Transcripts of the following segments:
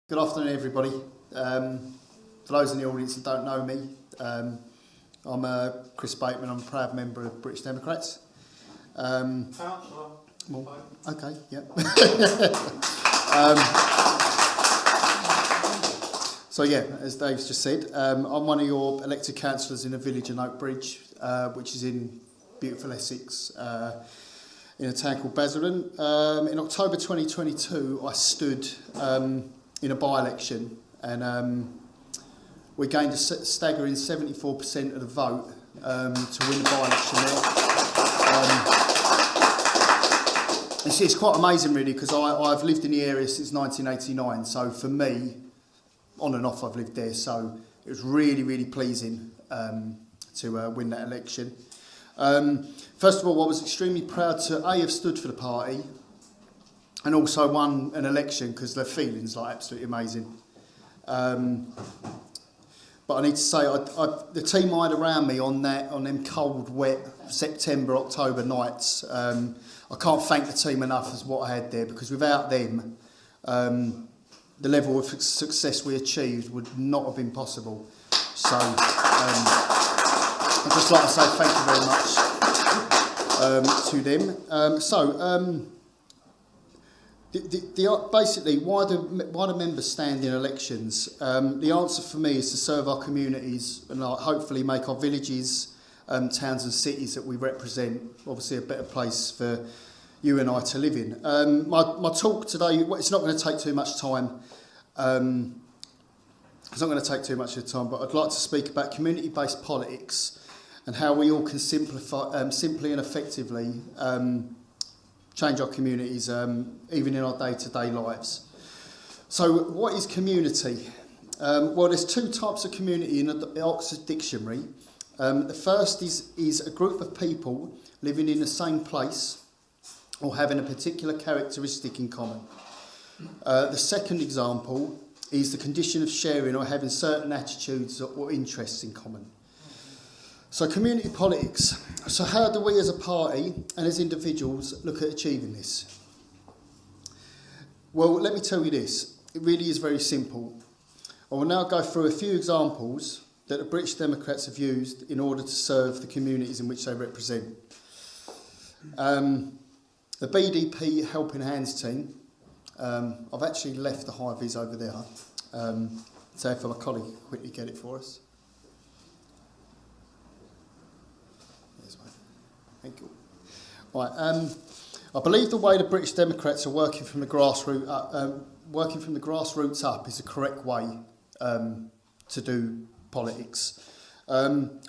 Good afternoon, everybody. For those in the audience that don't know me, I'm Chris Bateman. I'm a proud member of British Democrats. Councillor. Well, okay, yeah. So yeah, as Dave's just said, I'm one of your elected councillors in a village in Oakbridge, which is in beautiful Essex, in a town called Basildon. In October 2022, I stood in a by-election, and we gained a staggering 74% of the vote to win the by-election there. It's quite amazing, really, because I've lived in the area since 1989, so for me, on and off I've lived there, so it was really, really pleasing to win that election. First of all, I was extremely proud to have stood for the party, and also won an election because their feelings like absolutely amazing. But I need to say, the team I had around me on them cold, wet September, October nights, I can't thank the team enough as what I had there, because without them, the level of success we achieved would not have been possible. So I'd just like to say thank you very much to them. Basically, why do members stand in elections? The answer for me is to serve our communities and hopefully make our villages, towns and cities that we represent obviously a better place for you and I to live in. My talk today, it's not going to take too much time. It's not going to take too much of the time, but I'd like to speak about community-based politics and how we all can simply and effectively change our communities, even in our day-to-day lives. So what is community? Well, there's two types of community in the Oxford Dictionary. The first is a group of people living in the same place or having a particular characteristic in common. The second example is the condition of sharing or having certain attitudes or interests in common. So community politics. So how do we as a party and as individuals look at achieving this? Well, let me tell you this. It really is very simple. I will now go through a few examples that the British Democrats have used in order to serve the communities in which they represent. The BDP Helping Hands team. I've actually left the high-vis over there. So if my colleague can quickly get it for us. Thank you. Right, I believe the way the British Democrats are working from the grassroots up is the correct way to do politics.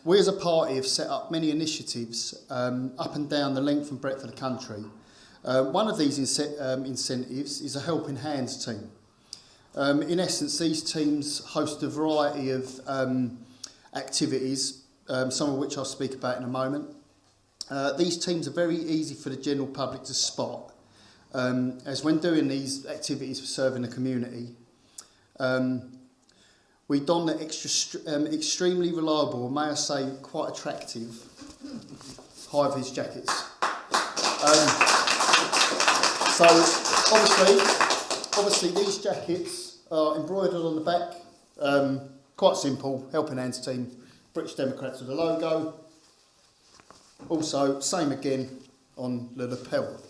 We as a party have set up many initiatives up and down the length and breadth of the country. One of these incentives is a Helping Hands team. In essence, these teams host a variety of activities, some of which I'll speak about in a moment. These teams are very easy for the general public to spot, as when doing these activities for serving the community, we don the extremely reliable, may I say quite attractive, high-vis jackets. So obviously these jackets are embroidered on the back, quite simple, Helping Hands team, British Democrats with the logo. Also, same again on the lapel.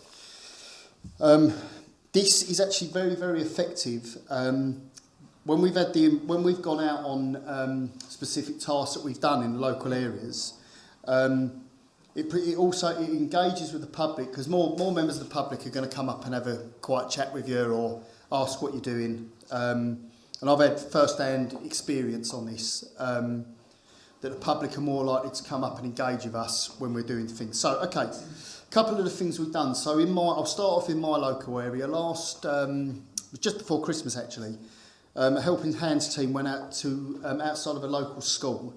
This is actually very, very effective. When we've gone out on specific tasks that we've done in local areas, it also engages with the public, because more members of the public are going to come up and have a quiet chat with you or ask what you're doing. And I've had first-hand experience on this. That the public are more likely to come up and engage with us when we're doing things. So, okay, a couple of the things we've done. So I'll start off in my local area. Just before Christmas actually, a Helping Hands team went out to outside of a local school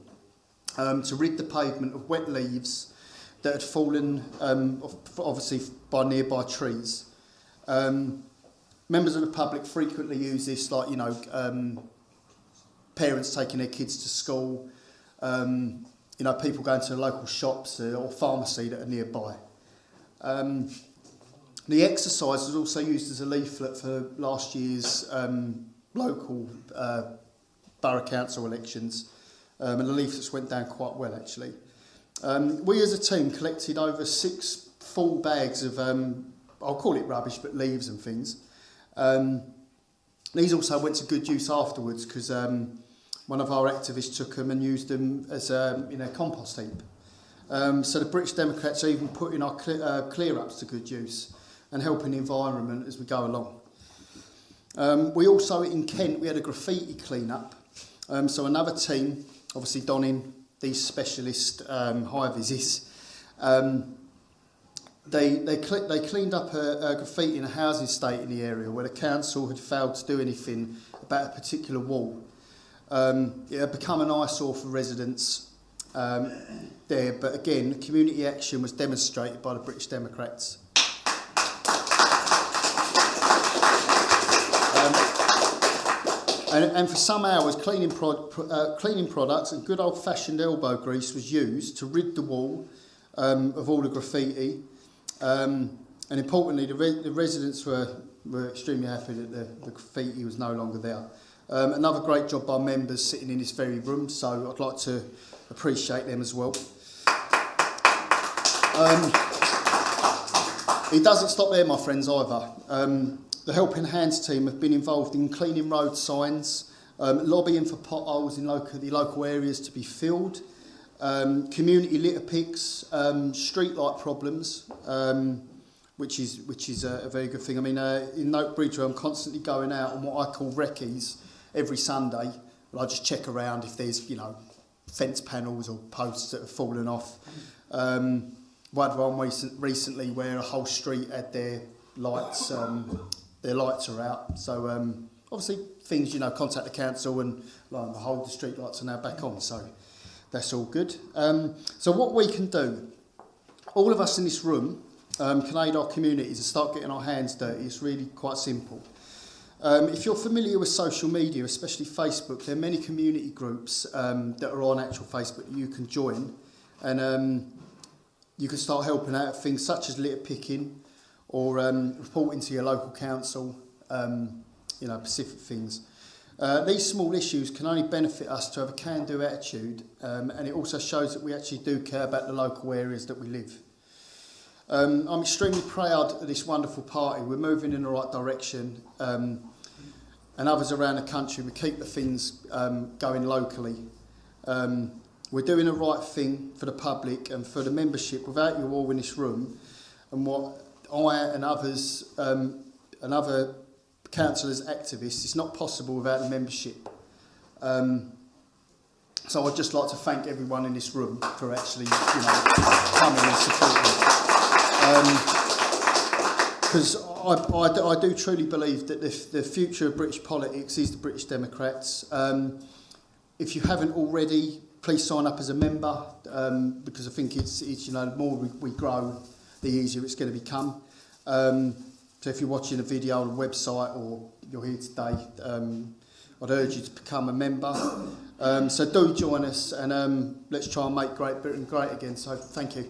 to rid the pavement of wet leaves that had fallen, obviously by nearby trees. Members of the public frequently use this, like, parents taking their kids to school, people going to the local shops or pharmacy that are nearby. The exercise was also used as a leaflet for last year's local borough council elections, and the leaflets went down quite well actually. We as a team collected over 6 full bags of, I'll call it rubbish, but leaves and things. These also went to good use afterwards because one of our activists took them and used them as in a compost heap. So the British Democrats are even putting our clear-ups to good use and helping the environment as we go along. We also, in Kent, we had a graffiti clean-up. So another team, obviously donning these specialist high-vises, they cleaned up a graffiti in a housing estate in the area where the council had failed to do anything about a particular wall. It had become an eyesore for residents there, but again, community action was demonstrated by the British Democrats. And for some hours, cleaning products and good old-fashioned elbow grease was used to rid the wall of all the graffiti. And importantly, the residents were extremely happy that the graffiti was no longer there. Another great job by members sitting in this very room, so I'd like to appreciate them as well. It doesn't stop there, my friends, either. The Helping Hands team have been involved in cleaning road signs, lobbying for potholes in the local areas to be filled, community litter picks, street light problems, which is a very good thing. I mean, in Notebridge, I'm constantly going out on what I call recce's every Sunday. I just check around if there's, fence panels or posts that have fallen off. We had one recently where a whole street had their lights are out. So obviously things, contact the council and lo and behold, the street lights are now back on. So that's all good. So what we can do, all of us in this room can aid our communities and start getting our hands dirty. It's really quite simple. If you're familiar with social media, especially Facebook, there are many community groups that are on actual Facebook that you can join, and you can start helping out at things such as litter picking or reporting to your local council, specific things. These small issues can only benefit us to have a can-do attitude, and it also shows that we actually do care about the local areas that we live. I'm extremely proud of this wonderful party. We're moving in the right direction, and others around the country, we keep the things going locally. We're doing the right thing for the public and for the membership. Without you all in this room, and what I and others and other councillors, activists, it's not possible without the membership. So I'd just like to thank everyone in this room for actually, coming and supporting. Because I do truly believe that the future of British politics is the British Democrats. If you haven't already, please sign up as a member, because I think it's the more we grow, the easier it's going to become. So if you're watching a video on the website or you're here today, I'd urge you to become a member. So do join us, and let's try and make Great Britain great again. So thank you.